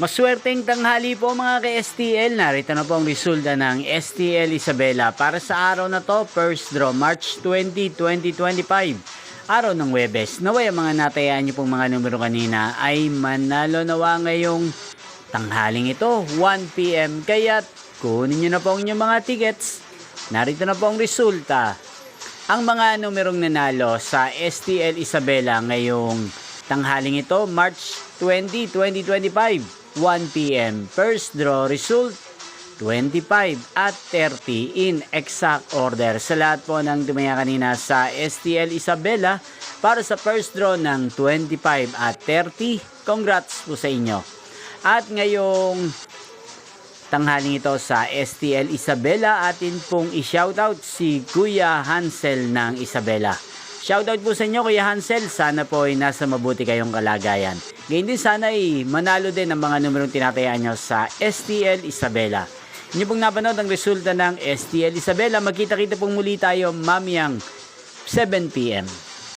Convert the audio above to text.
Maswerteng tanghali po mga ka-STL. Narito na po ang resulta ng STL Isabela para sa araw na to, first draw, March 20, 2025. Araw ng Webes. Naway ang mga natayaan niyo pong mga numero kanina ay manalo nawa ngayong tanghaling ito, 1 PM. Kaya kunin niyo na po ang inyong mga tickets. Narito na po ang resulta. Ang mga numerong nanalo sa STL Isabela ngayong tanghaling ito, March 20, 2025. 1 PM. First draw result 25 at 30 in exact order. Sa lahat po ng tumaya kanina sa STL Isabela para sa first draw ng 25 at 30, congrats po sa inyo. At ngayong tanghaling ito sa STL Isabela, atin pong i-shoutout si Kuya Hansel ng Isabela. Shoutout po sa inyo Kuya Hansel, sana po ay nasa mabuti kayong kalagayan. Ngayon din sana ay manalo din ang mga numerong tinatayaan nyo sa STL Isabela. Inyo pong napanood ang resulta ng STL Isabela. Magkita-kita pong muli tayo mamayang 7 PM.